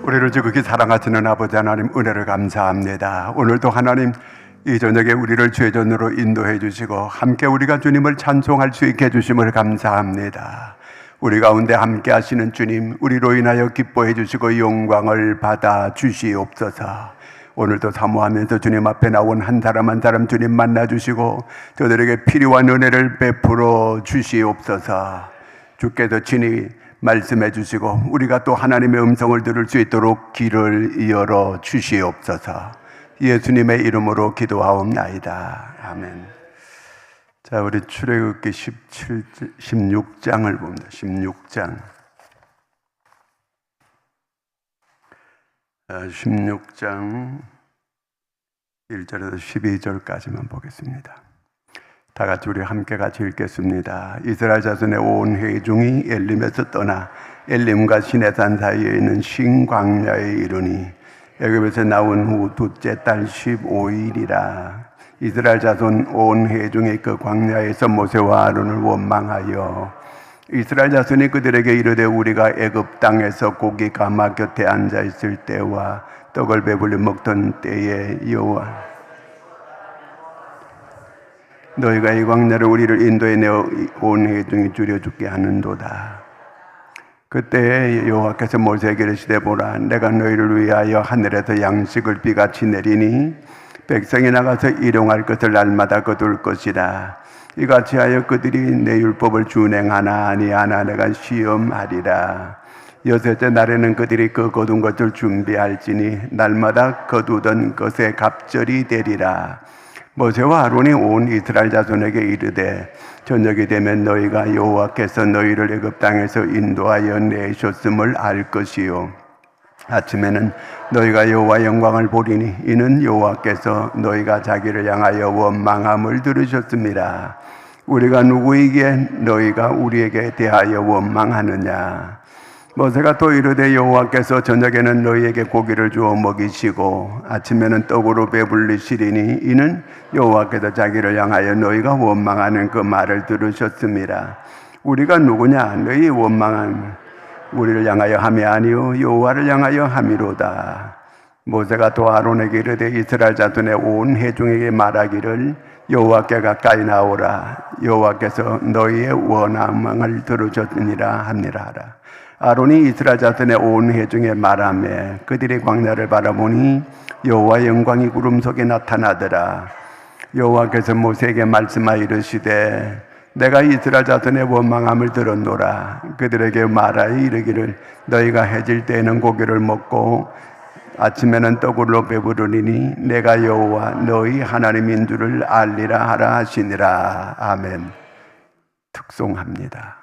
우리를 지극히 사랑하시는 아버지 하나님, 은혜를 감사합니다. 오늘도 하나님 이 저녁에 우리를 죄전으로 인도해 주시고 함께 우리가 주님을 찬송할 수 있게 해주심을 감사합니다. 우리 가운데 함께 하시는 주님, 우리로 인하여 기뻐해 주시고 영광을 받아 주시옵소서. 오늘도 사모하면서 주님 앞에 나온 한 사람 한 사람 주님 만나 주시고 저들에게 필요한 은혜를 베풀어 주시옵소서. 주께서 친히 말씀해 주시고 우리가 또 하나님의 음성을 들을 수 있도록 길을 열어 주시옵소서. 예수님의 이름으로 기도하옵나이다. 아멘. 자, 우리 출애굽기 16장을 봅니다. 16장 1절에서 12절까지만 보겠습니다. 다 같이 우리 함께 같이 읽겠습니다. 이스라엘 자손의 온 회중이 엘림에서 떠나 엘림과 시내산 사이에 있는 신광야에 이르니 애굽에서 나온 후 둘째 달 15일이라. 이스라엘 자손 온 회중이 그 광야에서 모세와 아론을 원망하여 이스라엘 자손이 그들에게 이르되 우리가 애굽 땅에서 고기 가마 곁에 앉아 있을 때와 떡을 배불리 먹던 때에 여호와 너희가 이 광야를 우리를 인도해 내어 온 회중이 줄여 죽게 하는도다. 그때 여호와께서 모세에게 이르시되 보라, 내가 너희를 위하여 하늘에서 양식을 비같이 내리니 백성이 나가서 일용할 것을 날마다 거둘 것이라. 이같이 하여 그들이 내 율법을 준행하나 아니하나 내가 시험하리라. 여섯째 날에는 그들이 그 거둔 것을 준비할지니 날마다 거두던 것에 갑절이 되리라. 모세와 아론이 온 이스라엘 자손에게 이르되 저녁이 되면 너희가 여호와께서 너희를 애굽 땅에서 인도하여 내셨음을 알 것이요 아침에는 너희가 여호와 영광을 보리니 이는 여호와께서 너희가 자기를 향하여 원망함을 들으셨습니다. 우리가 누구에게 너희가 우리에게 대하여 원망하느냐. 모세가 또 이르되 여호와께서 저녁에는 너희에게 고기를 주어 먹이시고 아침에는 떡으로 배불리시리니 이는 여호와께서 자기를 향하여 너희가 원망하는 그 말을 들으셨습니다. 우리가 누구냐? 너희 원망한 우리를 향하여 함이 아니요 여호와를 향하여 함이로다. 모세가 또 아론에게 이르되 이스라엘 자손의 온 회중에게 말하기를 여호와께 가까이 나오라. 여호와께서 너희의 원망을 들으셨느니라 하니라 하라. 아론이 이스라엘 자손의 온 회중에 말하며 그들이 광야를 바라보니 여호와의 영광이 구름 속에 나타나더라. 여호와께서 모세에게 말씀하여 이르시되 내가 이스라엘 자손의 원망함을 들었노라. 그들에게 말하여 이르기를 너희가 해질 때에는 고기를 먹고 아침에는 떡으로 배부르리니 내가 여호와 너희 하나님인 줄을 알리라 하라 하시니라. 아멘. 특송합니다.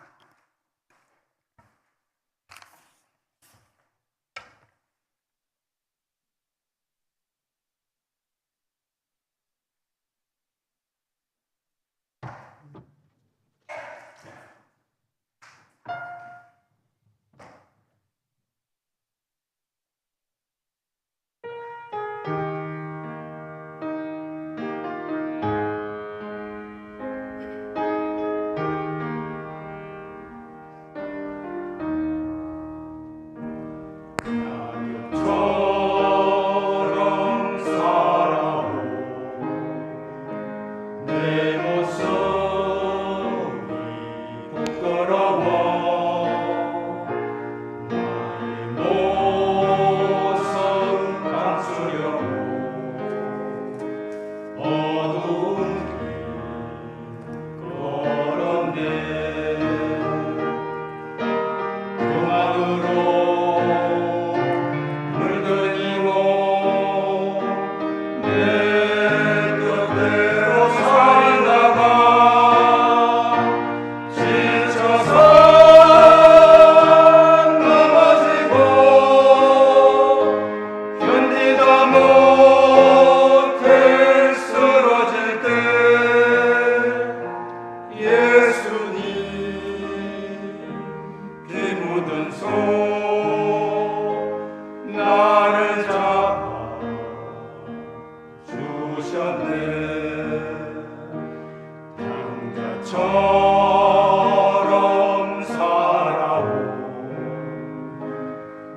처럼 살아온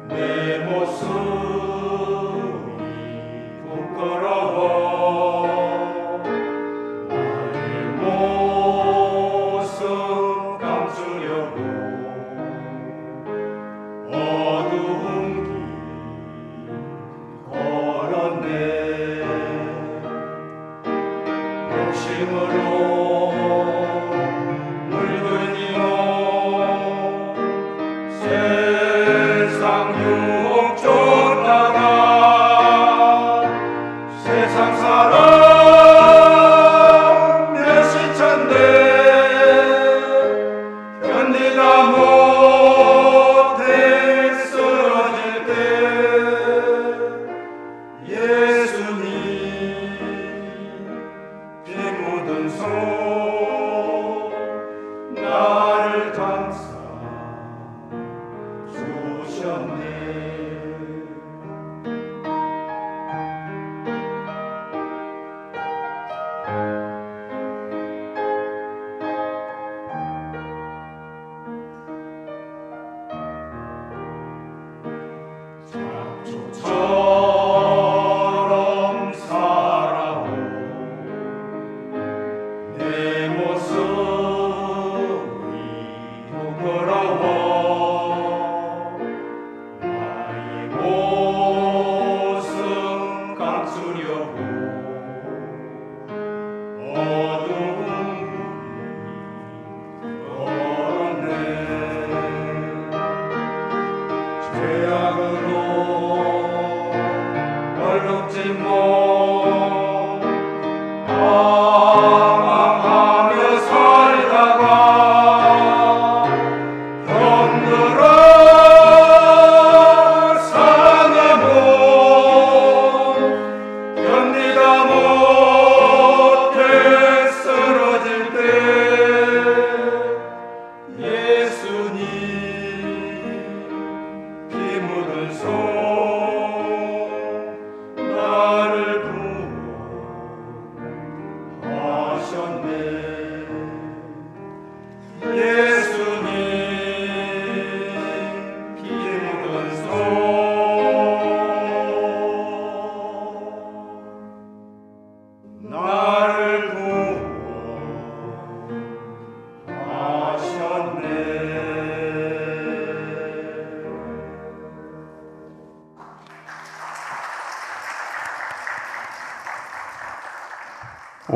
내 모습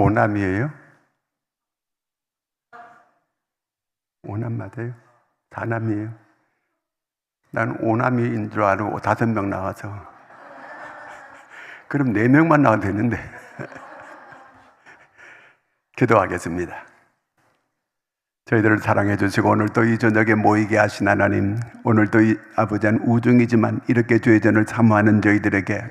오남이에요? 오남 맞아요? 사남이에요? 난 오남이인 줄 알고 5명 나와서. 그럼 4명만 나와도 되는데. 기도하겠습니다. 저희들을 사랑해 주시고 오늘 또 이 저녁에 모이게 하신 하나님, 오늘 또 아버지는 우중이지만 이렇게 주의 전을 사모하는 저희들에게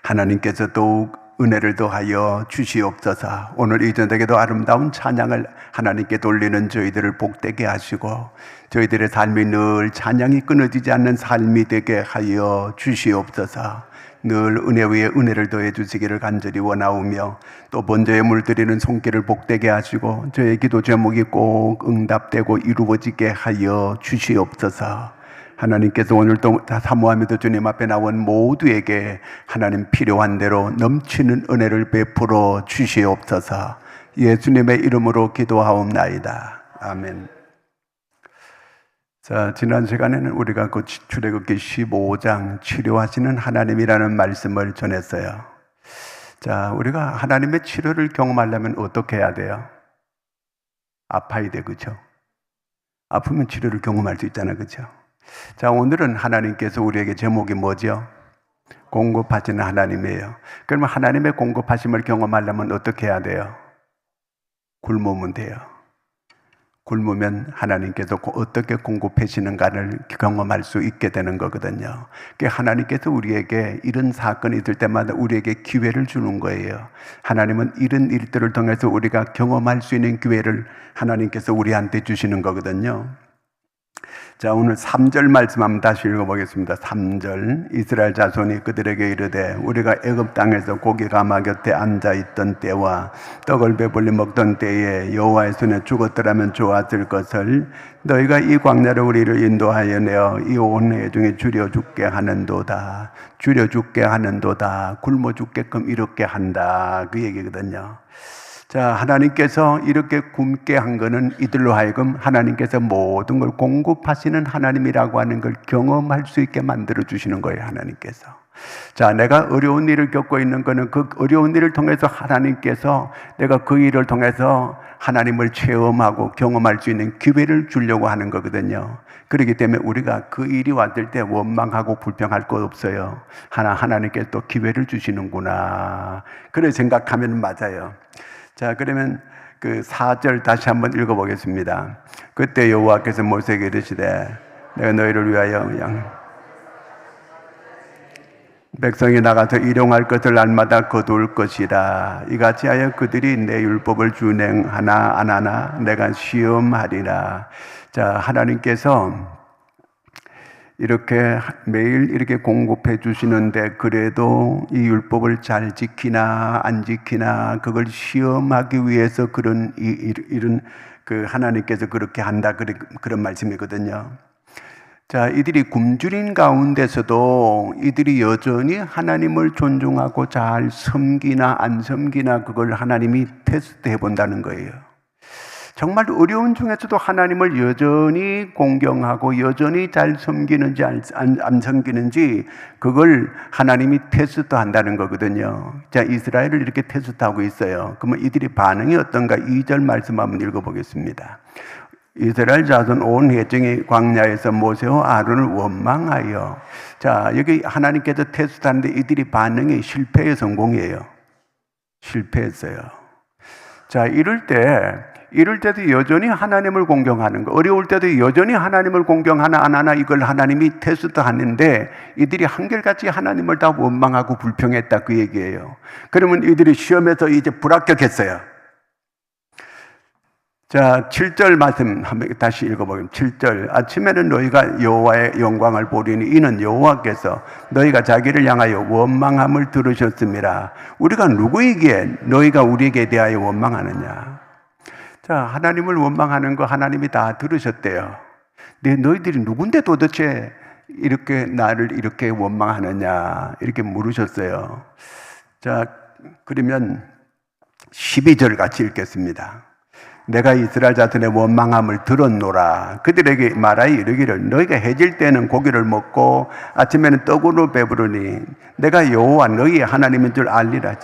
하나님께서 더욱 은혜를 더하여 주시옵소서. 오늘 이 저녁에도 아름다운 찬양을 하나님께 돌리는 저희들을 복되게 하시고 저희들의 삶이 늘 찬양이 끊어지지 않는 삶이 되게 하여 주시옵소서. 늘 은혜 위에 은혜를 더해 주시기를 간절히 원하오며 또 번제에 물들이는 손길을 복되게 하시고 저의 기도 제목이 꼭 응답되고 이루어지게 하여 주시옵소서. 하나님께서 오늘 또 사모하면서 주님 앞에 나온 모두에게 하나님 필요한 대로 넘치는 은혜를 베풀어 주시옵소서. 예수님의 이름으로 기도하옵나이다. 아멘. 자, 지난 시간에는 우리가 그 출애굽기 15장 치료하시는 하나님이라는 말씀을 전했어요. 자, 우리가 하나님의 치료를 경험하려면 어떻게 해야 돼요? 아파야 돼, 그죠? 아프면 치료를 경험할 수 있잖아요, 그죠? 자, 오늘은 하나님께서 우리에게 제목이 뭐죠? 공급하시는 하나님이에요. 그러면 하나님의 공급하심을 경험하려면 어떻게 해야 돼요? 굶으면 돼요. 굶으면 하나님께서 어떻게 공급하시는가를 경험할 수 있게 되는 거거든요. 하나님께서 우리에게 이런 사건이 있을 때마다 우리에게 기회를 주는 거예요. 하나님은 이런 일들을 통해서 우리가 경험할 수 있는 기회를 하나님께서 우리한테 주시는 거거든요. 자, 오늘 3절 말씀 한번 다시 읽어보겠습니다. 3절. 이스라엘 자손이 그들에게 이르되 우리가 애굽 땅에서 고기 가마 곁에 앉아있던 때와 떡을 배불리 먹던 때에 여호와의 손에 죽었더라면 좋았을 것을 너희가 이 광야를 우리를 인도하여 내어 이 온 회중에 줄여 죽게 하는도다. 줄여 죽게 하는도다. 굶어 죽게끔 이렇게 한다. 그 얘기거든요. 자, 하나님께서 이렇게 굶게 한 거는 이들로 하여금 하나님께서 모든 걸 공급하시는 하나님이라고 하는 걸 경험할 수 있게 만들어 주시는 거예요, 하나님께서. 자, 내가 어려운 일을 겪고 있는 거는 그 어려운 일을 통해서 하나님께서 내가 그 일을 통해서 하나님을 체험하고 경험할 수 있는 기회를 주려고 하는 거거든요. 그렇기 때문에 우리가 그 일이 왔을 때 원망하고 불평할 것 없어요. 하나님께서 또 기회를 주시는구나. 그래 생각하면 맞아요. 자, 그러면 그 4절 다시 한번 읽어보겠습니다. 그때 여호와께서 모세에게 이르시되 내가 너희를 위하여 백성이 나가서 일용할 것을 날마다 거둘 것이라. 이같이 하여 그들이 내 율법을 준행하나 안 하나 내가 시험하리라. 자, 하나님께서 이렇게 매일 이렇게 공급해 주시는데 그래도 이 율법을 잘 지키나 안 지키나 그걸 시험하기 위해서 이런 그 하나님께서 그렇게 한다, 그런 말씀이거든요. 자, 이들이 굶주린 가운데서도 이들이 여전히 하나님을 존중하고 잘 섬기나 안 섬기나 그걸 하나님이 테스트해 본다는 거예요. 정말 어려운 중에서도 하나님을 여전히 공경하고 여전히 잘 섬기는지 안 섬기는지 그걸 하나님이 테스트한다는 거거든요. 자, 이스라엘을 이렇게 테스트하고 있어요. 그러면 이들의 반응이 어떤가? 2절 말씀 한번 읽어보겠습니다. 이스라엘 자손 온 회중이 광야에서 모세와 아론을 원망하여. 자, 여기 하나님께서 테스트하는데 이들이 반응이 실패의 성공이에요. 실패했어요. 자, 이럴 때도 여전히 하나님을 공경하는 거, 어려울 때도 여전히 하나님을 공경하나 안 하나 이걸 하나님이 테스트하는데 이들이 한결같이 하나님을 다 원망하고 불평했다, 그 얘기예요. 그러면 이들이 시험에서 이제 불합격했어요. 자, 7절 말씀 한번 다시 읽어보겠습니다. 7절. 아침에는 너희가 여호와의 영광을 보리니 이는 여호와께서 너희가 자기를 향하여 원망함을 들으셨습니다. 우리가 누구이기에 너희가 우리에게 대하여 원망하느냐? 자, 하나님을 원망하는 거 하나님이 다 들으셨대요. 근데 너희들이 누군데 도대체 이렇게 나를 이렇게 원망하느냐? 이렇게 물으셨어요. 자, 그러면 12절 같이 읽겠습니다. 내가 이스라엘 자손의 원망함을 들었노라. 그들에게 말하여 이르기를 너희가 해질 때는 고기를 먹고 아침에는 떡으로 배부르니 내가 여호와 너희의 하나님인 줄 알리라.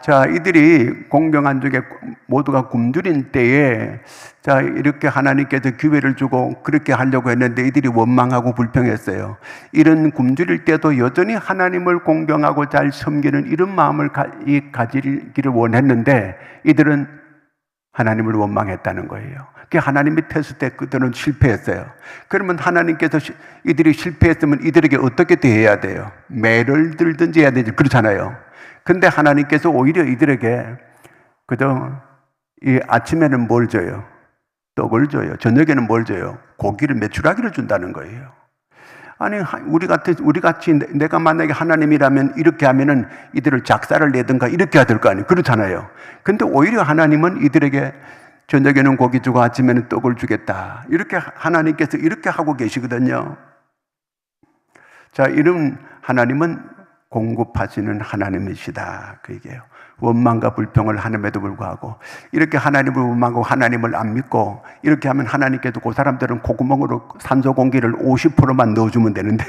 자, 이들이 공경한 중에 모두가 굶주린 때에 자, 이렇게 하나님께서 기회를 주고 그렇게 하려고 했는데 이들이 원망하고 불평했어요. 이런 굶주릴 때도 여전히 하나님을 공경하고 잘 섬기는 이런 마음을 가지기를 원했는데 이들은 하나님을 원망했다는 거예요. 그 하나님이 테스트 때 그들은 실패했어요. 그러면 하나님께서 이들이 실패했으면 이들에게 어떻게 대해야 돼요? 매를 들든지 해야 되지. 그렇잖아요. 근데 하나님께서 오히려 이들에게 그저 이 아침에는 뭘 줘요? 떡을 줘요. 저녁에는 뭘 줘요? 고기를, 메추라기를 준다는 거예요. 아니, 우리 같이 내가 만약에 하나님이라면 이렇게 하면은 이들을 작사를 내든가 이렇게 해야 될 거 아니에요. 그렇잖아요. 근데 오히려 하나님은 이들에게 저녁에는 고기 주고 아침에는 떡을 주겠다. 이렇게 하나님께서 이렇게 하고 계시거든요. 자, 이런 하나님은 공급하시는 하나님이시다. 그 얘기예요. 원망과 불평을 하는데도 불구하고 이렇게 하나님을 원망하고 하나님을 안 믿고 이렇게 하면 하나님께도 그 사람들은 콧구멍으로 산소 공기를 50%만 넣어주면 되는데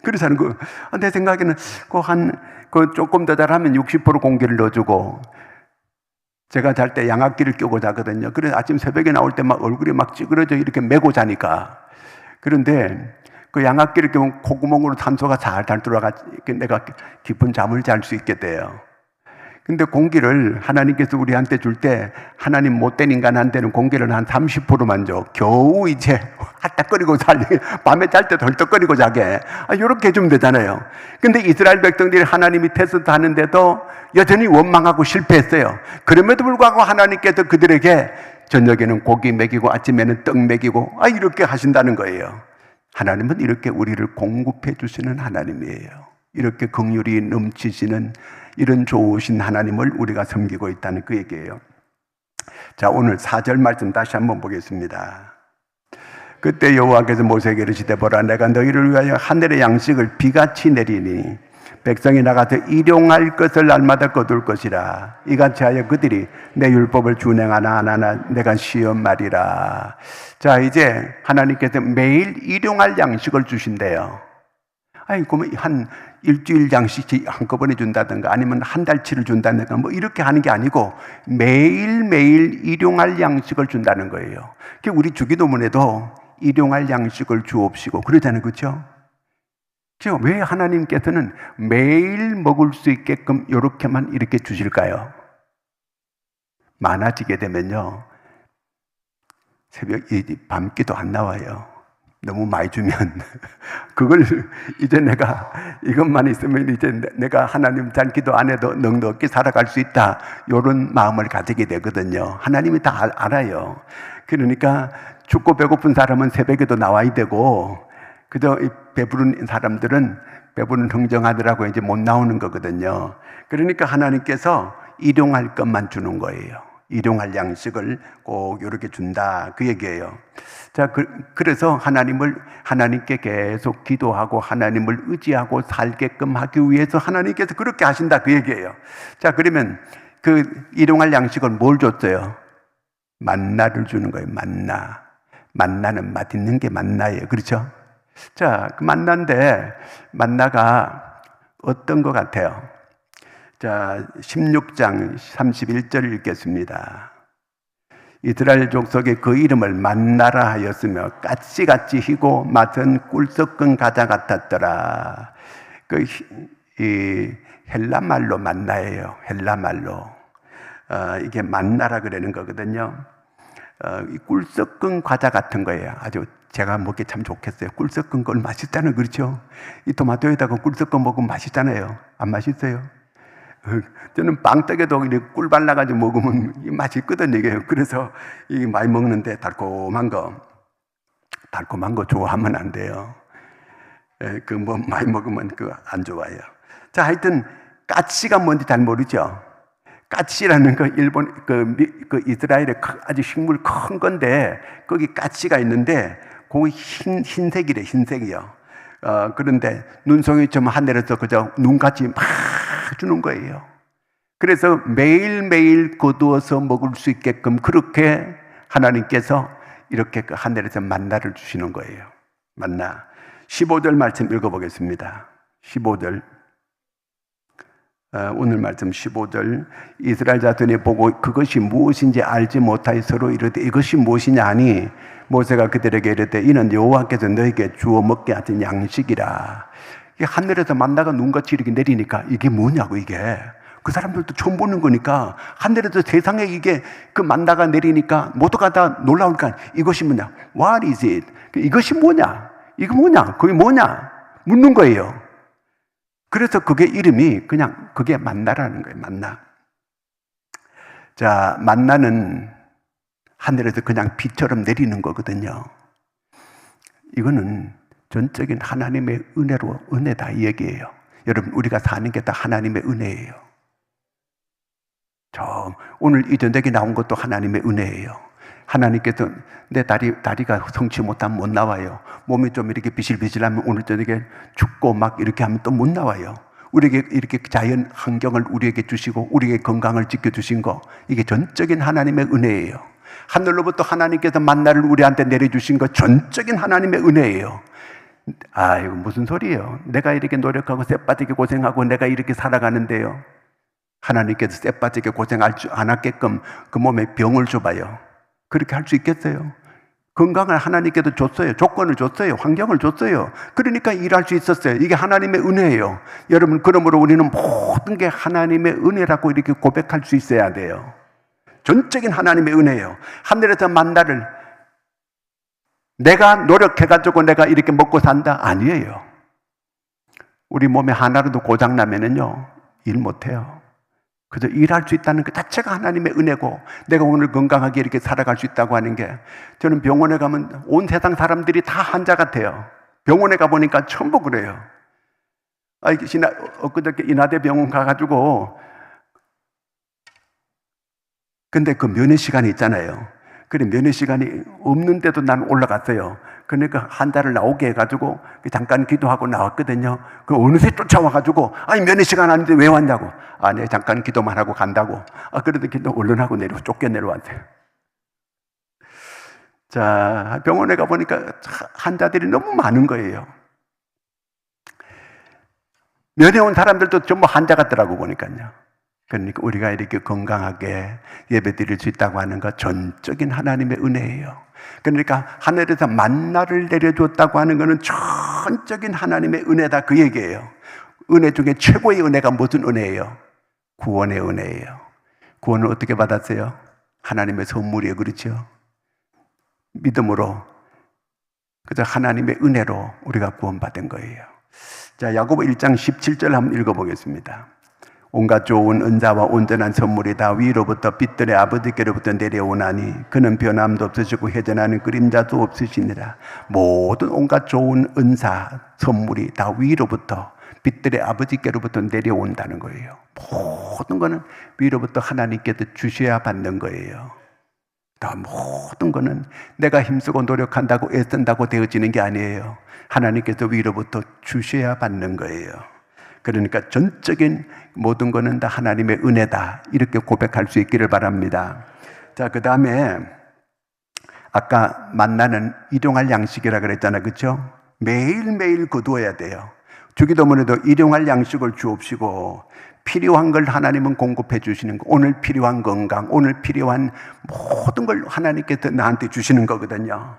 그래서 하는 거. 내 생각에는 조금 더 잘하면 60% 공기를 넣어주고 제가 잘 때 양압기를 껴고 자거든요. 그래서 아침 새벽에 나올 때 막 얼굴이 막 찌그러져 이렇게 메고 자니까. 그런데 그 양압기를 껴면 콧구멍으로 산소가 잘 들어가 내가 깊은 잠을 잘 수 있게 돼요. 근데 공기를 하나님께서 우리한테 줄 때 하나님 못된 인간한테는 공기를 한 30%만 줘. 겨우 이제 핫딱거리고 밤에 잘 때 덜떡거리고 자게. 이렇게 해주면 되잖아요. 근데 이스라엘 백성들이 하나님이 테스트 하는데도 여전히 원망하고 실패했어요. 그럼에도 불구하고 하나님께서 그들에게 저녁에는 고기 먹이고 아침에는 떡 먹이고 이렇게 하신다는 거예요. 하나님은 이렇게 우리를 공급해 주시는 하나님이에요. 이렇게 긍휼이 넘치시는 이런 좋으신 하나님을 우리가 섬기고 있다는 그 얘기예요. 자, 오늘 4절 말씀 다시 한번 보겠습니다. 그때 여호와께서 모세에게 이르시되 보라, 내가 너희를 위하여 하늘의 양식을 비같이 내리니 백성이 나가서 일용할 것을 날마다 거둘 것이라. 이같이 하여 그들이 내 율법을 준행하나 안 하나 내가 시험하리라. 자, 이제 하나님께서 매일 일용할 양식을 주신대요. 그러면 한 일주일 양식 한꺼번에 준다든가 아니면 한 달치를 준다든가 뭐 이렇게 하는 게 아니고 매일매일 일용할 양식을 준다는 거예요. 우리 주기도문에도 일용할 양식을 주옵시고 그러잖아요. 그렇죠? 왜 하나님께서는 매일 먹을 수 있게끔 이렇게만 이렇게 주실까요? 많아지게 되면요, 밤기도 안 나와요. 너무 많이 주면 그걸 이제 내가 이것만 있으면 이제 내가 하나님 잘 기도 안 해도 넉넉히 살아갈 수 있다, 이런 마음을 가지게 되거든요. 하나님이 다 알아요. 그러니까 춥고 배고픈 사람은 새벽에도 나와야 되고, 그저 배부른 사람들은 배부른 흥정하느라고 이제 못 나오는 거거든요. 그러니까 하나님께서 일용할 것만 주는 거예요. 일용할 양식을 꼭 이렇게 준다, 그 얘기예요. 자, 그래서 하나님께 계속 기도하고 하나님을 의지하고 살게끔 하기 위해서 하나님께서 그렇게 하신다, 그 얘기예요. 자, 그러면 그 일용할 양식을 뭘 줬어요? 만나를 주는 거예요. 만나는 맛있는 게 만나예요. 그렇죠? 자, 그 만나인데 만나가 어떤 것 같아요? 자, 16장 31절 읽겠습니다. 이스라엘 족속에 그 이름을 만나라 하였으며 까치같이 희고 맛은 꿀 섞은 과자 같았더라. 이 헬라 말로 만나예요. 헬라 말로. 이게 만나라 그러는 거거든요. 이 꿀 섞은 과자 같은 거예요. 아주 제가 먹기 참 좋겠어요. 꿀 섞은 건 맛있다는, 그렇죠? 이 토마토에다가 꿀 섞어 먹으면 맛있잖아요. 안 맛있어요? 저는 빵떡에도 이렇게 꿀 발라가지고 먹으면 맛있거든요, 이게. 그래서 이 많이 먹는데 달콤한 거 좋아하면 안 돼요. 그 뭐 많이 먹으면 안 좋아요. 자, 하여튼 까치가 뭔지 잘 모르죠. 까치라는 거 일본 그 이스라엘의 아주 식물 큰 건데 거기 까치가 있는데 그게 흰색이래, 흰색이요. 그런데 눈송이처럼 하늘에서 그저 눈같이 막 주는 거예요. 그래서 매일매일 거두어서 먹을 수 있게끔 그렇게 하나님께서 이렇게 그 하늘에서 만나를 주시는 거예요. 만나. 15절 말씀 읽어보겠습니다. 15절. 오늘 말씀 15절 이스라엘 자손이 보고 그것이 무엇인지 알지 못하여 서로 이르되 이것이 무엇이냐 하니 모세가 그들에게 이르되 이는 여호와께서 너에게 주어 먹게 하신 양식이라. 이게 하늘에서 만나가 눈같이 이렇게 내리니까 이게 뭐냐고. 이게 그 사람들도 처음 보는 거니까 하늘에서 세상에 이게 그 만나가 내리니까 모두가 다 놀라우니까 이것이 뭐냐, what is it, 이것이 뭐냐, 이거 뭐냐, 그게 뭐냐 묻는 거예요. 그래서 그게 이름이 그냥 그게 만나라는 거예요. 만나. 자, 만나는 하늘에서 그냥 비처럼 내리는 거거든요. 이거는 전적인 하나님의 은혜다 이 얘기예요. 여러분, 우리가 사는 게 다 하나님의 은혜예요. 오늘 이 저녁에 나온 것도 하나님의 은혜예요. 하나님께서 내 다리가 성취 못하면 못 나와요. 몸이 좀 이렇게 비실비실하면 오늘 저녁에 춥고 막 이렇게 하면 또 못 나와요. 우리에게 이렇게 자연 환경을 우리에게 주시고 우리에게 건강을 지켜주신 거, 이게 전적인 하나님의 은혜예요. 하늘로부터 하나님께서 만나를 우리한테 내려주신 거 전적인 하나님의 은혜예요. 아, 이거 무슨 소리예요? 내가 이렇게 노력하고 쎄빠지게 고생하고 내가 이렇게 살아가는데요, 하나님께서 쎄빠지게 고생할 줄 안 하게끔 그 몸에 병을 줘봐요. 그렇게 할 수 있겠어요? 건강을 하나님께서 줬어요. 조건을 줬어요. 환경을 줬어요. 그러니까 일할 수 있었어요. 이게 하나님의 은혜예요. 여러분, 그러므로 우리는 모든 게 하나님의 은혜라고 이렇게 고백할 수 있어야 돼요. 전적인 하나님의 은혜예요. 하늘에서 만나를 내가 노력해가지고 내가 이렇게 먹고 산다? 아니에요. 우리 몸에 하나라도 고장나면은요, 일 못해요. 그래서 일할 수 있다는 것 자체가 하나님의 은혜고, 내가 오늘 건강하게 이렇게 살아갈 수 있다고 하는 게, 저는 병원에 가면 온 세상 사람들이 다 환자 같아요. 병원에 가보니까 전부 그래요. 엊그저께 인하대 병원 가가지고, 근데 그 면회 시간이 있잖아요. 그래, 면회 시간이 없는데도 난 올라갔어요. 그러니까 환자를 나오게 해가지고 잠깐 기도하고 나왔거든요. 그 어느새 쫓아와가지고, 아니 면회 시간 아닌데 왜 왔냐고. 아, 네, 잠깐 기도만 하고 간다고. 아, 그래도 기도 얼른 하고 쫓겨 내려왔어요. 자, 병원에 가보니까 환자들이 너무 많은 거예요. 면회 온 사람들도 전부 환자 같더라고 보니까요. 그러니까 우리가 이렇게 건강하게 예배 드릴 수 있다고 하는 것 전적인 하나님의 은혜예요. 그러니까 하늘에서 만나를 내려줬다고 하는 것은 전적인 하나님의 은혜다, 그 얘기예요. 은혜 중에 최고의 은혜가 무슨 은혜예요? 구원의 은혜예요. 구원을 어떻게 받았어요? 하나님의 선물이에요. 그렇죠? 믿음으로, 그래서 하나님의 은혜로 우리가 구원받은 거예요. 자, 야고보 1장 17절 한번 읽어보겠습니다. 온갖 좋은 은사와 온전한 선물이 다 위로부터 빛들의 아버지께로부터 내려오나니 그는 변함도 없으시고 회전하는 그림자도 없으시니라. 모든 온갖 좋은 은사, 선물이 다 위로부터 빛들의 아버지께로부터 내려온다는 거예요. 모든 거는 위로부터 하나님께서 주셔야 받는 거예요. 다 모든 거는 내가 힘쓰고 노력한다고 애쓴다고 되어지는 게 아니에요. 하나님께서 위로부터 주셔야 받는 거예요. 그러니까 전적인 모든 거는 다 하나님의 은혜다, 이렇게 고백할 수 있기를 바랍니다. 자, 그 다음에 아까 만나는 일용할 양식이라 그랬잖아요. 그렇죠? 매일매일 거두어야 돼요. 주기도문에도 일용할 양식을 주옵시고, 필요한 걸 하나님은 공급해 주시는 거. 오늘 필요한 건강, 오늘 필요한 모든 걸 하나님께서 나한테 주시는 거거든요.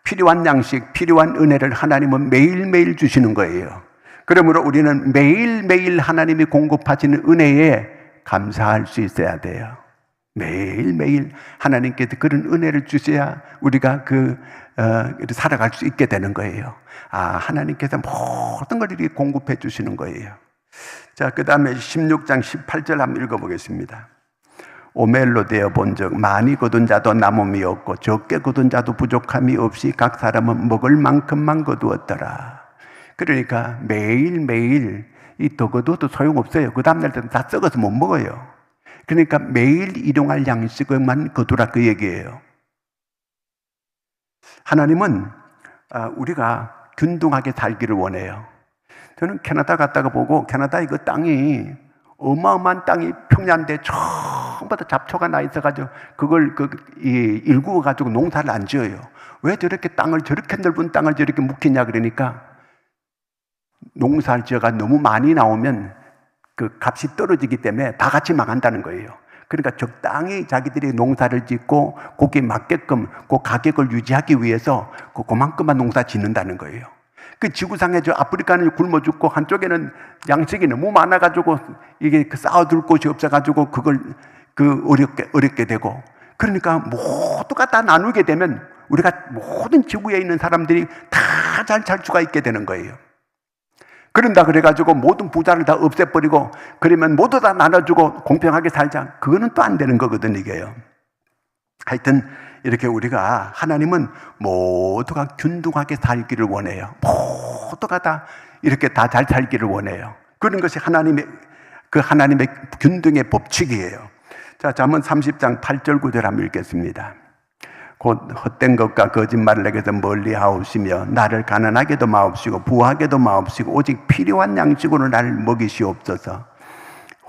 필요한 양식, 필요한 은혜를 하나님은 매일매일 주시는 거예요. 그러므로 우리는 매일매일 하나님이 공급하시는 은혜에 감사할 수 있어야 돼요. 매일매일 하나님께서 그런 은혜를 주셔야 우리가 살아갈 수 있게 되는 거예요. 아, 하나님께서 모든 걸 이렇게 공급해 주시는 거예요. 자, 그 다음에 16장 18절 한번 읽어보겠습니다. 오멜로 되어 본즉 많이 거둔 자도 남음이 없고 적게 거둔 자도 부족함이 없이 각 사람은 먹을 만큼만 거두었더라. 그러니까 매일매일 더 거두어도 소용없어요. 그 다음날 때는 다 썩어서 못 먹어요. 그러니까 매일 일용할 양식만 거두라, 그 얘기예요. 하나님은 우리가 균등하게 살기를 원해요. 저는 캐나다 갔다가 보고, 캐나다의 그 땅이 어마어마한 땅이 평야인데 전부 다 잡초가 나 있어가지고 그걸 일구어가지고 농사를 안 지어요. 왜 저렇게 저렇게 넓은 땅을 저렇게 묵히냐 그러니까, 농사를 지어가 너무 많이 나오면 그 값이 떨어지기 때문에 다 같이 망한다는 거예요. 그러니까 적당히 자기들이 농사를 짓고 거기에 맞게끔 그 가격을 유지하기 위해서 그만큼만 농사 짓는다는 거예요. 그 지구상에 저 아프리카는 굶어 죽고 한쪽에는 양식이 너무 많아가지고 이게 쌓아둘 곳이 없어가지고 그걸 어렵게 되고, 그러니까 모두가 다 나누게 되면 우리가 모든 지구에 있는 사람들이 다 잘 살 수가 있게 되는 거예요. 그런다 그래가지고 모든 부자를 다 없애버리고 그러면 모두 다 나눠주고 공평하게 살자, 그거는 또 안 되는 거거든 이게요. 하여튼 이렇게 우리가, 하나님은 모두가 균등하게 살기를 원해요. 모두가 다 이렇게 다 잘 살기를 원해요. 그런 것이 하나님의 균등의 법칙이에요. 자, 잠언 30장 8절 9절 한번 읽겠습니다. 곧 헛된 것과 거짓말을 내게서 멀리 하옵시며 나를 가난하게도 마옵시고 부하게도 마옵시고 오직 필요한 양식으로 나를 먹이시옵소서.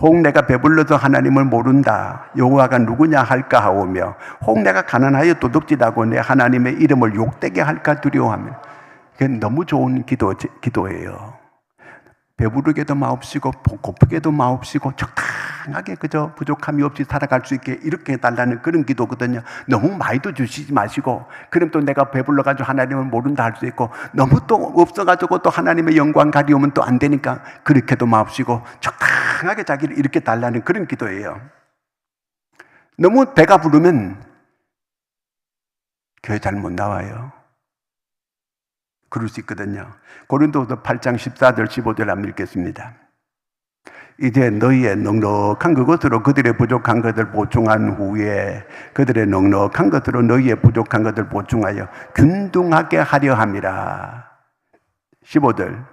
혹 내가 배불러서 하나님을 모른다, 여호와가 누구냐 할까 하오며 혹 내가 가난하여 도둑질하고 내 하나님의 이름을 욕되게 할까 두려워하며. 그게 너무 좋은 기도예요. 배부르게도 마옵시고 고프게도 마옵시고 적당하게 그저 부족함이 없이 살아갈 수 있게 이렇게 해달라는 그런 기도거든요. 너무 많이도 주시지 마시고, 그럼 또 내가 배불러가지고 하나님을 모른다 할 수 있고, 너무 또 없어가지고 또 하나님의 영광 가리우면 또 안 되니까 그렇게도 마옵시고 적당하게 자기를 이렇게 달라는 그런 기도예요. 너무 배가 부르면 교회 잘 못 나와요. 그럴 수 있거든요. 고린도서 8장 14절 15절 한번 읽겠습니다. 이제 너희의 넉넉한 그것으로 그들의 부족한 것을 보충한 후에 그들의 넉넉한 것으로 너희의 부족한 것을 보충하여 균등하게 하려 함이라. 15절.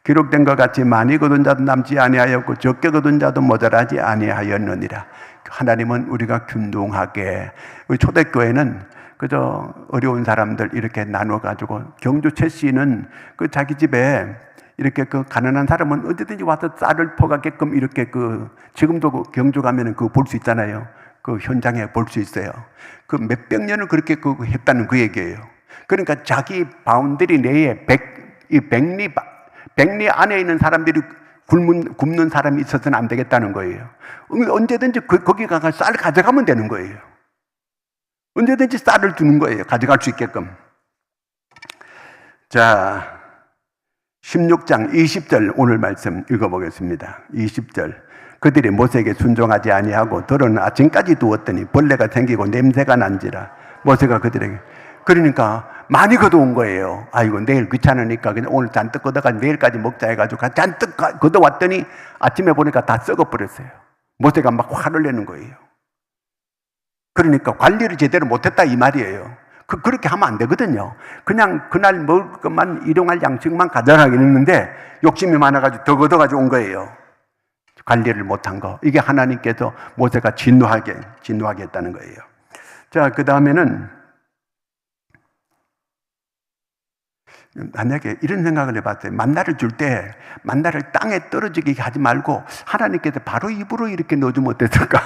기록된 것 같이 많이 거둔 자도 남지 아니하였고 적게 거둔 자도 모자라지 아니하였느니라. 하나님은 우리가 균등하게, 우리 초대교회는 그저 어려운 사람들 이렇게 나눠가지고, 경주 최 씨는 그 자기 집에 이렇게 그 가난한 사람은 언제든지 와서 쌀을 퍼가게끔 이렇게 지금도 그 경주 가면은 그거 볼 수 있잖아요. 그 현장에 볼 수 있어요. 그 몇백 년을 그렇게 했다는 그 얘기예요. 그러니까 자기 바운더리 내에 백리 안에 있는 사람들이 굶는 사람이 있어서는 안 되겠다는 거예요. 언제든지 거기 가서 쌀 가져가면 되는 거예요. 언제든지 쌀을 두는 거예요. 가져갈 수 있게끔. 자, 16장 20절 오늘 말씀 읽어보겠습니다. 20절. 그들이 모세에게 순종하지 아니하고 들은 아침까지 두었더니 벌레가 생기고 냄새가 난지라. 모세가 그들에게, 그러니까 많이 걷어온 거예요. 아이고 내일 귀찮으니까 그냥 오늘 잔뜩 걷어가 내일까지 먹자 해가지고 잔뜩 걷어왔더니 아침에 보니까 다 썩어버렸어요. 모세가 막 화를 내는 거예요. 그러니까 관리를 제대로 못했다 이 말이에요. 그렇게 하면 안 되거든요. 그냥 그날 먹을 것만, 일용할 양식만 가져가긴 했는데 욕심이 많아가지고 더 걷어가지고 온 거예요. 관리를 못한 거. 이게 하나님께서 모세가 진노하게 했다는 거예요. 자, 그 다음에는 만약에 이런 생각을 해봤어요. 만나를 줄 때 만나를 땅에 떨어지게 하지 말고 하나님께서 바로 입으로 이렇게 넣어주면 어땠을까?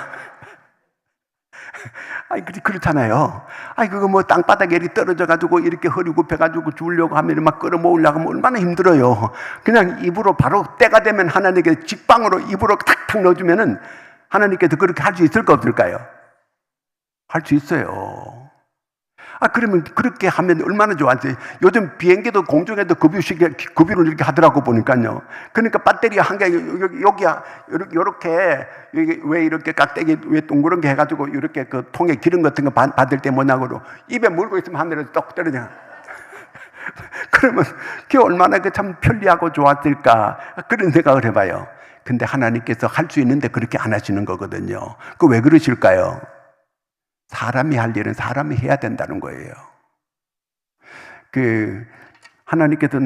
아니, 그렇잖아요. 아니, 그거 뭐 땅바닥에 이렇게 떨어져가지고 이렇게 허리 굽혀가지고 주려고 하면 막 끌어모으려고 하면 얼마나 힘들어요. 그냥 입으로 바로 때가 되면 하나님께서 직방으로 입으로 탁탁 넣어주면은 하나님께서 그렇게 할 수 있을까 없을까요? 할 수 있어요. 그러면 그렇게 하면 얼마나 좋았어요. 요즘 비행기도 공중에도 급유를 이렇게 하더라고 보니까요. 그러니까 배터리 한 개, 여기야, 요렇게, 왜 이렇게 깍대기, 왜 동그란 게 해가지고, 이렇게 그 통에 기름 같은 거 받을 때 뭐냐고, 입에 물고 있으면 하늘에서 똑 떨어져. 그러면 그게 얼마나 참 편리하고 좋았을까. 그런 생각을 해봐요. 근데 하나님께서 할 수 있는데 그렇게 안 하시는 거거든요. 그 왜 그러실까요? 사람이 할 일은 사람이 해야 된다는 거예요. 하나님께서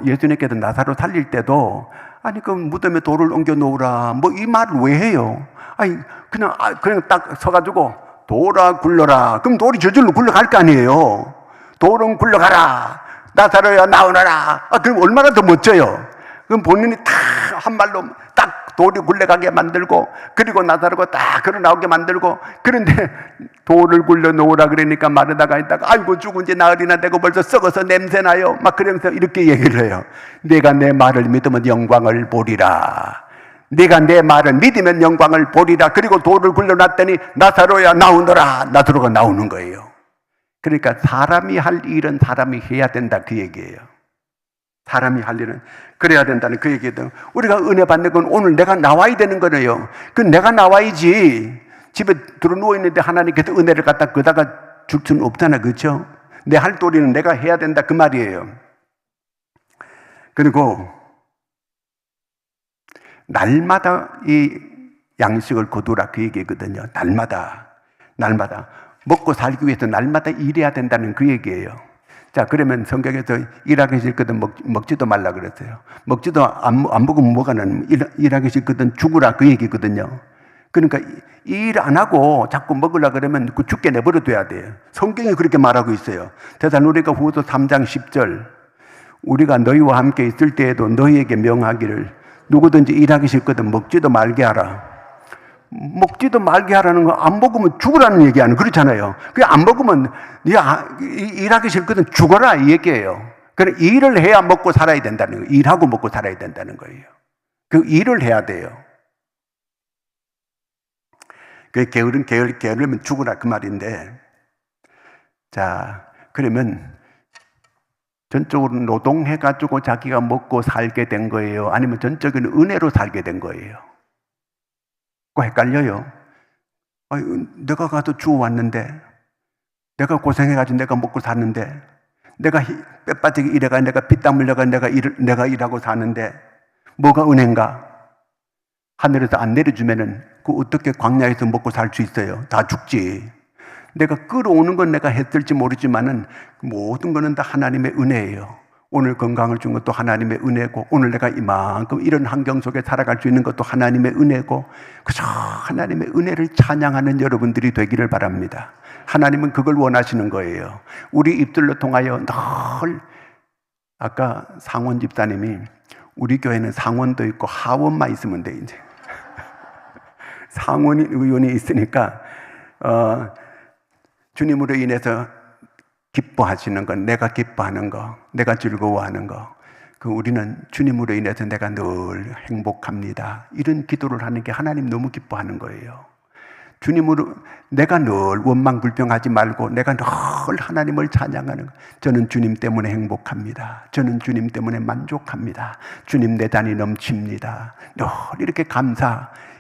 예수님께서 나사로 살릴 때도, 아니, 그 무덤에 돌을 옮겨 놓으라. 뭐 이 말을 왜 해요? 아니, 그냥 딱 서가지고 돌아 굴러라. 그럼 돌이 저절로 굴러갈 거 아니에요. 돌은 굴러가라. 나사로야 나오너라. 그럼 얼마나 더 멋져요. 그럼 본인이 딱 한 말로 딱 돌이 굴러가게 만들고, 그리고 나사로가 딱 걸어 나오게 만들고. 그런데 돌을 굴려 놓으라 그러니까 마르다가 있다가 아이고 죽은 지 나흘이나 되고 벌써 썩어서 냄새나요 막 그러면서 이렇게 얘기를 해요. 내가 내 말을 믿으면 영광을 보리라. 네가 내 말을 믿으면 영광을 보리라. 그리고 돌을 굴려놨더니 나사로야 나오너라. 나사로가 나오는 거예요. 그러니까 사람이 할 일은 사람이 해야 된다 그 얘기예요. 사람이 할 일은 그래야 된다는 그 얘기거든. 우리가 은혜 받는 건 오늘 내가 나와야 되는 거예요. 그 내가 나와야지. 집에 들어 누워 있는데 하나님께서 은혜를 갖다 그다가 줄 수는 없잖아, 그렇죠? 내 할 도리는 내가 해야 된다 그 말이에요. 그리고 날마다 이 양식을 거두라 그 얘기거든요. 날마다 먹고 살기 위해서 날마다 일해야 된다는 그 얘기예요. 자, 그러면 성경에서 일하기 싫거든 먹지도 말라 그랬어요. 먹지도 안 먹으면 뭐가 나는 일하기 싫거든 죽으라 그 얘기거든요. 그러니까 일 안 하고 자꾸 먹으려 그러면 그 죽게 내버려둬야 돼요. 성경이 그렇게 말하고 있어요. 데살로니가 후서 3장 10절 우리가 너희와 함께 있을 때에도 너희에게 명하기를 누구든지 일하기 싫거든 먹지도 말게 하라. 먹지도 말게 하라는 거 안 먹으면 죽으라는 얘기 아니에요. 그렇잖아요. 그냥 안 먹으면 일하기 싫거든 죽어라 이 얘기예요. 그래 일을 해야 먹고 살아야 된다는 거예요. 일하고 먹고 살아야 된다는 거예요. 그 일을 해야 돼요. 그 게으르면 죽으라 그 말인데, 자 그러면 전적으로 노동해가지고 자기가 먹고 살게 된 거예요? 아니면 전적인 은혜로 살게 된 거예요? 그거 헷갈려요. 내가 가서 주워왔는데, 내가 고생해가지고 내가 먹고 사는데, 내가 빼빠지게 일해가 내가 피땀 흘려가 내가 일하고 사는데 뭐가 은혜인가? 하늘에서 안 내려주면은 그 어떻게 광야에서 먹고 살 수 있어요? 다 죽지. 내가 끌어오는 건 내가 했을지 모르지만은 모든 거는 다 하나님의 은혜예요. 오늘 건강을 준 것도 하나님의 은혜고, 오늘 내가 이만큼 이런 환경 속에 살아갈 수 있는 것도 하나님의 은혜고, 그저 하나님의 은혜를 찬양하는 여러분들이 되기를 바랍니다. 하나님은 그걸 원하시는 거예요. 우리 입술로 통하여 늘, 아까 상원 집사님이 우리 교회는 상원도 있고 하원만 있으면 돼 이제. 상원 의원이 있으니까 주님으로 인해서 기뻐하시는 건, 내가 기뻐하는 거, 내가 즐거워하는 거, 그 우리는 주님으로 인해서 내가 늘 행복합니다. 이런 기도를 하는 게 하나님 너무 기뻐하는 거예요. 주님으로 내가 늘 원망 불평하지 말고 내가 늘 하나님을 찬양하는 거. 저는 주님 때문에 행복합니다. 저는 주님 때문에 만족합니다. 주님 내 잔이 넘칩니다. 늘 이렇게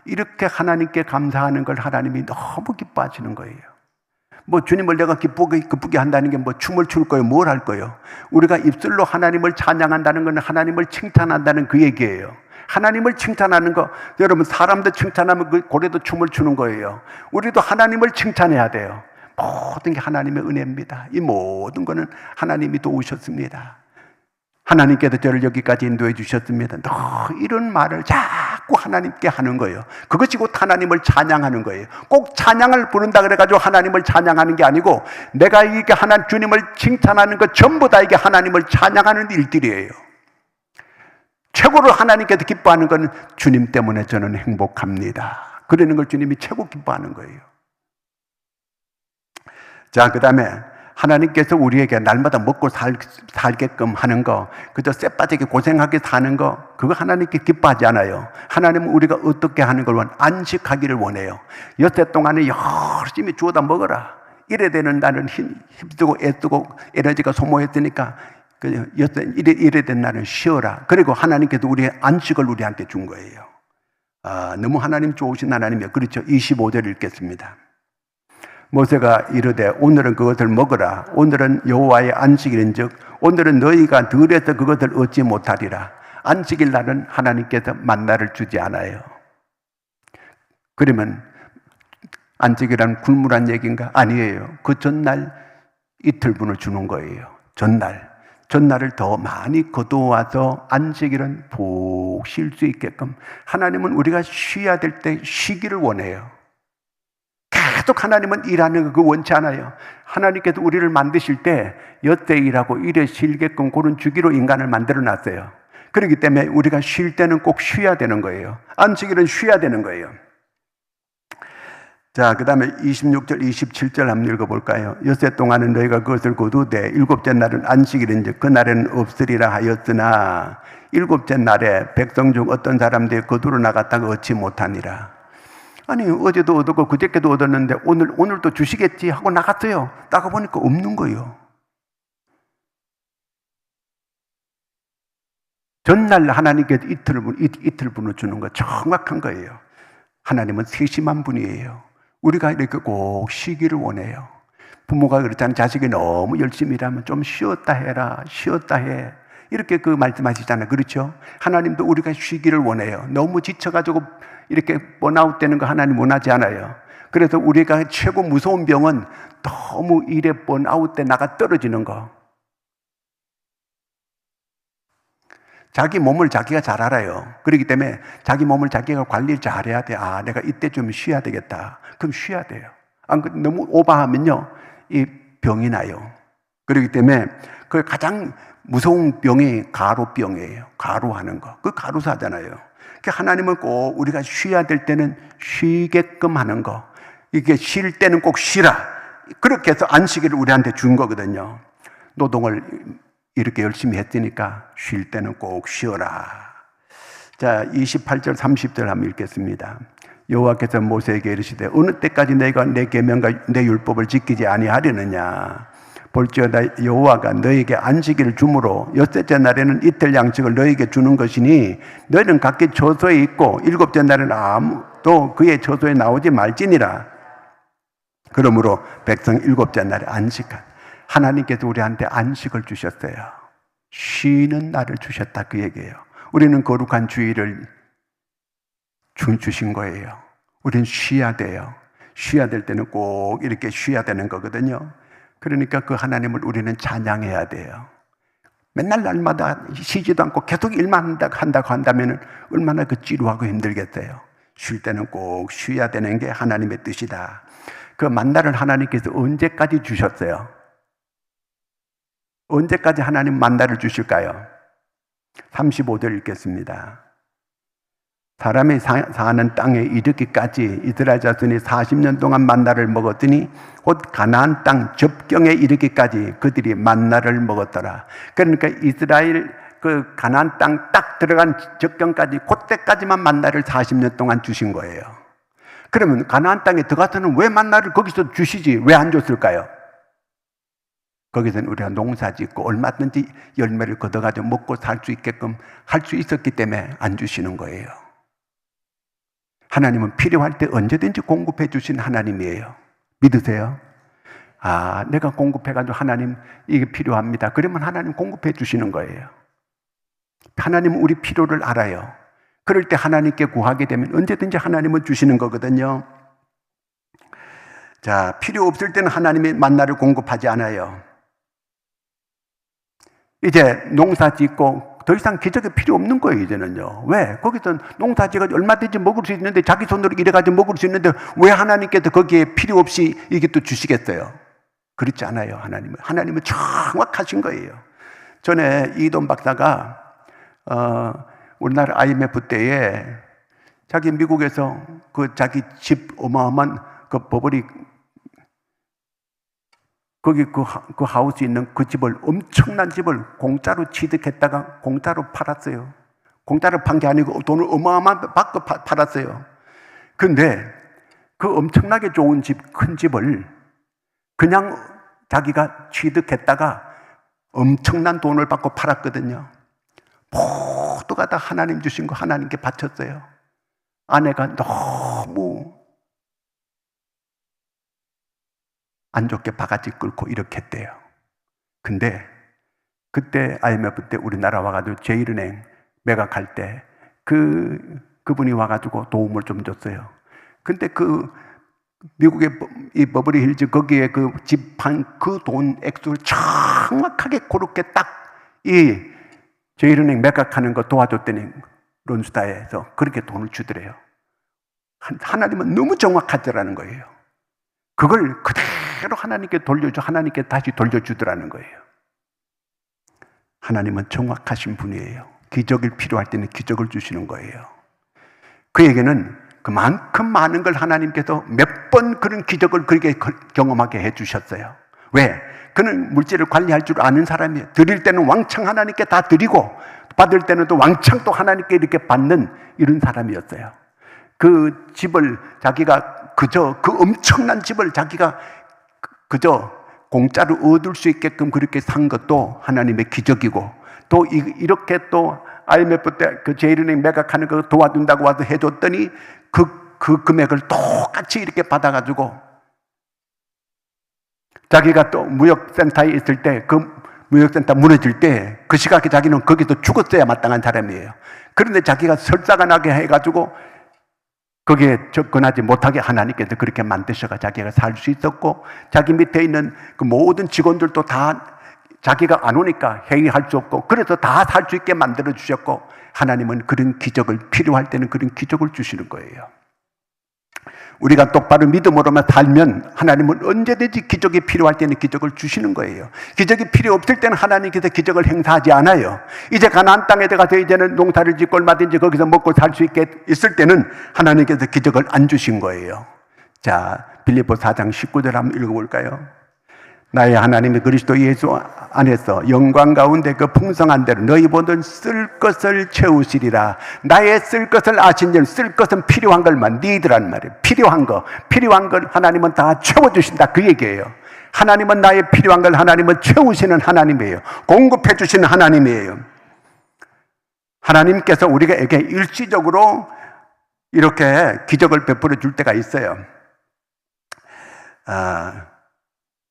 이렇게 하나님께 감사하는 걸 하나님이 너무 기뻐하시는 거예요. 뭐 주님을 내가 기쁘게 한다는 게 뭐 춤을 출 거예요? 뭘 할 거예요? 우리가 입술로 하나님을 찬양한다는 건 하나님을 칭찬한다는 그 얘기예요. 하나님을 칭찬하는 거, 여러분 사람도 칭찬하면 그 고래도 춤을 추는 거예요. 우리도 하나님을 칭찬해야 돼요. 모든 게 하나님의 은혜입니다. 이 모든 거는 하나님이 도우셨습니다. 하나님께서 저를 여기까지 인도해 주셨습니다. 이런 말을 자꾸 하나님께 하는 거예요. 그것이 곧 하나님을 찬양하는 거예요. 꼭 찬양을 부른다 그래가지고 하나님을 찬양하는 게 아니고, 내가 이게 주님을 칭찬하는 것 전부 다 이게 하나님을 찬양하는 일들이에요. 최고로 하나님께서 기뻐하는 건 주님 때문에 저는 행복합니다. 그러는 걸 주님이 최고 기뻐하는 거예요. 자, 그 다음에 하나님께서 우리에게 날마다 먹고 살게끔 하는 거, 그저 쎄빠지게 고생하게 사는 거, 그거 하나님께 기뻐하지 않아요. 하나님은 우리가 어떻게 하는 걸 안식하기를 원해요. 엿새 동안에 열심히 주워다 먹어라. 이래 되는 나는 힘쓰고 애쓰고 에너지가 소모했으니까 이래 된 날은 쉬어라. 그리고 하나님께서 우리의 안식을 우리한테 준 거예요. 너무 하나님 좋으신 하나님이에요. 그렇죠. 25절 읽겠습니다. 모세가 이르되 오늘은 그것을 먹으라. 오늘은 여호와의 안식일인즉 오늘은 너희가 들에서 그것을 얻지 못하리라. 안식일 날은 하나님께서 만나를 주지 않아요. 그러면 안식이란 굶으란 얘기인가? 아니에요. 그 전날 이틀분을 주는 거예요. 전날을 더 많이 거두어와서 안식일은 푹 쉴 수 있게끔, 하나님은 우리가 쉬어야 될 때 쉬기를 원해요. 계속 하나님은 일하는 거 원치 않아요. 하나님께서 우리를 만드실 때 엿새 일하고 일에 쉬게끔 그런 주기로 인간을 만들어 놨어요. 그렇기 때문에 우리가 쉴 때는 꼭 쉬어야 되는 거예요. 안식일은 쉬어야 되는 거예요. 자, 그 다음에 26절, 27절 한번 읽어볼까요? 엿새 동안은 너희가 그것을 거두되 일곱째 날은 안식일인즉 그날에는 없으리라 하였으나 일곱째 날에 백성 중 어떤 사람들이 거두러 나갔다가 얻지 못하니라. 아니, 어제도 얻었고 그저께도 얻었는데 오늘도 주시겠지 하고 나갔어요. 나가보니까 없는 거예요. 전날 하나님께서 이틀분을 주는 거 정확한 거예요. 하나님은 세심한 분이에요. 우리가 이렇게 꼭 쉬기를 원해요. 부모가 그렇잖아요. 자식이 너무 열심히 일하면 좀 쉬었다 해라, 쉬었다 해. 이렇게 말씀하시잖아요. 그렇죠? 하나님도 우리가 쉬기를 원해요. 너무 지쳐가지고 이렇게 번아웃 되는 거 하나님 원하지 않아요. 그래서 우리가 최고 무서운 병은 너무 일에 번아웃 때 나가 떨어지는 거. 자기 몸을 자기가 잘 알아요. 그렇기 때문에 자기 몸을 자기가 관리를 잘해야 돼. 아, 내가 이때 좀 쉬어야 되겠다. 그럼 쉬어야 돼요. 너무 오버하면요, 이 병이 나요. 그렇기 때문에 그 가장 무서운 병이 가루병이에요. 가루하는 거. 그 가루사잖아요. 그러니까 하나님은 꼭 우리가 쉬어야 될 때는 쉬게끔 하는 거. 이게 쉴 때는 꼭 쉬라. 그렇게 해서 안식일을 우리한테 준 거거든요. 노동을 이렇게 열심히 했으니까 쉴 때는 꼭 쉬어라. 자, 28절 30절 한번 읽겠습니다. 여호와께서 모세에게 이르시되 어느 때까지 내가 내 계명과 내 율법을 지키지 아니하려느냐. 볼지어다 여호와가 너에게 안식일을 주므로 엿새째 날에는 이틀 양식을 너에게 주는 것이니 너희는 각기 처소에 있고 일곱째 날에는 아무도 그의 처소에 나오지 말지니라. 그러므로 백성 일곱째 날에 안식한, 하나님께서 우리한테 안식을 주셨어요. 쉬는 날을 주셨다, 그 얘기예요. 우리는 거룩한 주일을 주신 거예요. 우리는 쉬어야 돼요. 쉬어야 될 때는 꼭 이렇게 쉬어야 되는 거거든요. 그러니까 그 하나님을 우리는 찬양해야 돼요. 맨날 날마다 쉬지도 않고 계속 일만 한다고 한다면 얼마나 지루하고 힘들겠어요. 쉴 때는 꼭 쉬어야 되는 게 하나님의 뜻이다. 그 만나를 하나님께서 언제까지 주셨어요? 언제까지 하나님 만나를 주실까요? 35절 읽겠습니다. 사람이 사는 땅에 이르기까지 이스라엘 자손이 40년 동안 만나를 먹었더니 곧 가나안 땅 접경에 이르기까지 그들이 만나를 먹었더라. 그러니까 이스라엘 그 가나안 땅 딱 들어간 접경까지 그때까지만 만나를 40년 동안 주신 거예요. 그러면 가나안 땅에 들어가서는 왜 만나를 거기서 주시지 왜 안 줬을까요? 거기서는 우리가 농사 짓고 얼마든지 열매를 걷어가지고 먹고 살 수 있게끔 할 수 있었기 때문에 안 주시는 거예요. 하나님은 필요할 때 언제든지 공급해 주신 하나님이에요. 믿으세요? 아, 내가 공급해가지고 하나님 이게 필요합니다. 그러면 하나님 공급해 주시는 거예요. 하나님은 우리 필요를 알아요. 그럴 때 하나님께 구하게 되면 언제든지 하나님은 주시는 거거든요. 자, 필요 없을 때는 하나님의 만나를 공급하지 않아요. 이제 농사 짓고 더 이상 기적이 필요 없는 거예요, 이제는요. 왜? 거기서 농사 지어가지고 얼마든지 먹을 수 있는데, 자기 손으로 일해가지고 먹을 수 있는데, 왜 하나님께서 거기에 필요 없이 이게 또 주시겠어요? 그렇지 않아요, 하나님은. 하나님은 정확하신 거예요. 전에 이돈 박사가, 우리나라 IMF 때에 자기 미국에서 자기 집 어마어마한 버블이 거기 그 하우스 있는 그 집을, 엄청난 집을 공짜로 취득했다가 공짜로 팔았어요. 공짜로 판 게 아니고 돈을 어마어마한 받고 팔았어요. 근데 그 엄청나게 좋은 집, 큰 집을 그냥 자기가 취득했다가 엄청난 돈을 받고 팔았거든요. 모두가 다 하나님 주신 거 하나님께 바쳤어요. 아내가 너무 안 좋게 바가지 끌고 이렇게 했대요. 근데 그때 IMF 때 우리나라 와가지고 제1은행 매각할 때 그분이 와가지고 도움을 좀 줬어요. 근데 미국의 이 버버리 힐즈 거기에 그 집 판 그 돈 액수를 정확하게 그렇게 딱 이 제1은행 매각하는 거 도와줬더니 론스타에서 그렇게 돈을 주더래요. 하나님은 너무 정확하더라는 거예요. 그걸 그대로 하나님께 하나님께 다시 돌려주더라는 거예요. 하나님은 정확하신 분이에요. 기적이 필요할 때는 기적을 주시는 거예요. 그에게는 그만큼 많은 걸 하나님께서 몇 번 그런 기적을 그에게 경험하게 해주셨어요. 왜? 그는 물질을 관리할 줄 아는 사람이에요. 드릴 때는 왕창 하나님께 다 드리고 받을 때는 또 왕창 또 하나님께 이렇게 받는 이런 사람이었어요. 그 집을 자기가 그저 그 엄청난 집을 자기가 그저 공짜로 얻을 수 있게끔 그렇게 산 것도 하나님의 기적이고, 또 이렇게 또 IMF 때 그 제일은행 매각하는 거 도와준다고 와서 해줬더니 그 금액을 똑같이 이렇게 받아가지고 자기가 또 무역센터에 있을 때 그 무역센터 무너질 때 그 시각에 자기는 거기서 죽었어야 마땅한 사람이에요. 그런데 자기가 설사가 나게 해가지고 거기에 접근하지 못하게 하나님께서 그렇게 만드셔가 자기가 살 수 있었고, 자기 밑에 있는 그 모든 직원들도 다 자기가 안 오니까 회의할 수 없고, 그래서 다 살 수 있게 만들어 주셨고, 하나님은 그런 기적을 필요할 때는 그런 기적을 주시는 거예요. 우리가 똑바로 믿음으로만 살면 하나님은 언제든지 기적이 필요할 때는 기적을 주시는 거예요. 기적이 필요 없을 때는 하나님께서 기적을 행사하지 않아요. 이제 가나안 땅에 들어가서 이제는 농사를 짓고 얼마든지 거기서 먹고 살 수 있게 있을 때는 하나님께서 기적을 안 주신 거예요. 자, 빌립보 4장 19절 한번 읽어볼까요? 나의 하나님의 그리스도 예수 안에서 영광 가운데 그 풍성한 대로 너희 모든 쓸 것을 채우시리라. 나의 쓸 것을 아신 줄, 쓸 것은 필요한 걸만, 니들란 말이에요. 필요한 걸 하나님은 다 채워주신다, 그 얘기예요. 하나님은 나의 필요한 걸 하나님은 채우시는 하나님이에요. 공급해 주시는 하나님이에요. 하나님께서 우리에게 일시적으로 이렇게 기적을 베풀어 줄 때가 있어요.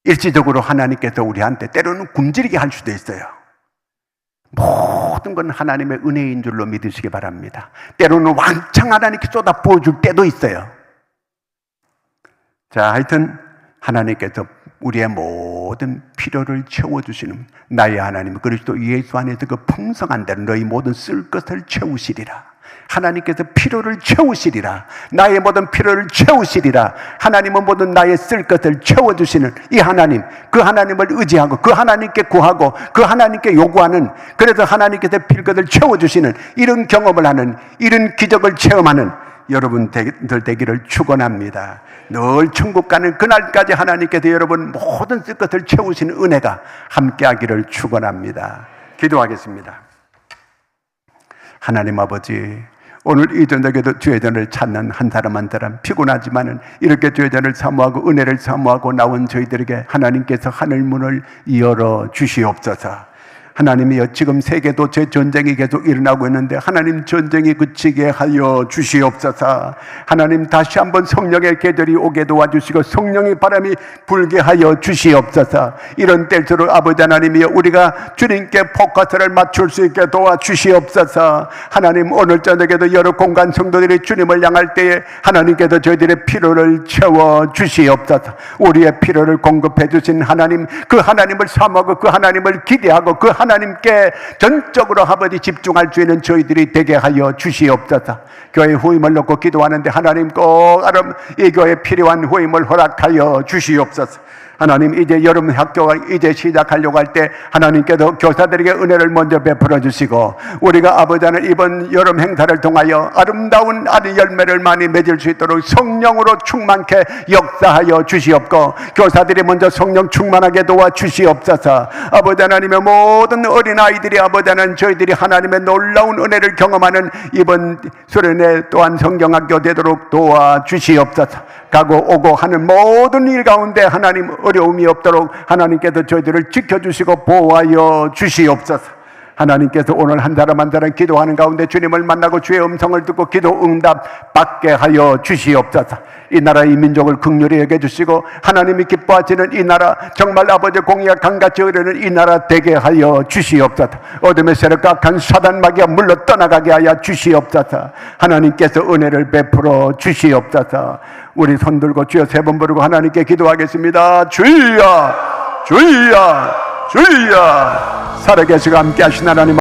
일시적으로 하나님께서 우리한테 때로는 굶주리게 할 수도 있어요. 모든 건 하나님의 은혜인 줄로 믿으시기 바랍니다. 때로는 왕창 하나님께 쏟아 부어줄 때도 있어요. 자, 하여튼 하나님께서 우리의 모든 필요를 채워주시는 나의 하나님 그리스도 예수 안에서 그 풍성한 대로 너희 모든 쓸 것을 채우시리라. 하나님께서 필요를 채우시리라. 나의 모든 필요를 채우시리라. 하나님은 모든 나의 쓸 것을 채워주시는 이 하나님, 그 하나님을 의지하고 그 하나님께 구하고 그 하나님께 요구하는, 그래서 하나님께서 필 것을 채워주시는 이런 경험을 하는, 이런 기적을 체험하는 여러분들 되기를 축원합니다. 늘 천국 가는 그날까지 하나님께서 여러분 모든 쓸 것을 채우시는 은혜가 함께하기를 축원합니다. 기도하겠습니다. 하나님 아버지, 오늘 이 저녁에도 주의 전을 찾는 한 사람 한 사람 피곤하지만은 이렇게 주의 전을 사모하고 은혜를 사모하고 나온 저희들에게 하나님께서 하늘문을 열어 주시옵소서. 하나님이여, 지금 세계도체 전쟁이 계속 일어나고 있는데 하나님 전쟁이 그치게 하여 주시옵소서. 하나님 다시 한번 성령의 계절이 오게 도와주시고 성령의 바람이 불게 하여 주시옵소서. 이런 때일수록 아버지 하나님이여, 우리가 주님께 포커스를 맞출 수 있게 도와주시옵소서. 하나님, 오늘 저녁에도 여러 공간 성도들이 주님을 향할 때에 하나님께서 저희들의 필요를 채워 주시옵소서. 우리의 필요를 공급해 주신 하나님, 그 하나님을 사모하고 그 하나님을 기대하고 그 하나님께 전적으로 아버지 집중할 수 있는 저희들이 되게 하여 주시옵소서. 교회 후임을 놓고 기도하는데 하나님 꼭 이 교회에 필요한 후임을 허락하여 주시옵소서. 하나님, 이제 여름 학교가 이제 시작하려고 할 때 하나님께서 교사들에게 은혜를 먼저 베풀어 주시고, 우리가 아버지 하나님 이번 여름 행사를 통하여 아름다운 아리 열매를 많이 맺을 수 있도록 성령으로 충만케 역사하여 주시옵고, 교사들이 먼저 성령 충만하게 도와 주시옵소서. 아버지 하나님의 모든 어린아이들이 아버지 하나님 저희들이 하나님의 놀라운 은혜를 경험하는 이번 수련회 또한 성경학교 되도록 도와 주시옵소서. 가고 오고 하는 모든 일 가운데 하나님 어려움이 없도록 하나님께서 저희들을 지켜주시고 보호하여 주시옵소서. 하나님께서 오늘 한 사람 한 사람 기도하는 가운데 주님을 만나고 주의 음성을 듣고 기도 응답 받게 하여 주시옵소서. 이 나라 이 민족을 긍휼히 여겨주시고 하나님이 기뻐하시는 이 나라, 정말 아버지 공의가 강같이 흐르는 이 나라 되게 하여 주시옵소서. 어둠의 세력과 악한 사단 마귀가 물러 떠나가게 하여 주시옵소서. 하나님께서 은혜를 베풀어 주시옵소서. 우리 손 들고 주여 세 번 부르고 하나님께 기도하겠습니다. 주여, 주여, 주여. 살아계시고 함께 하신 하나님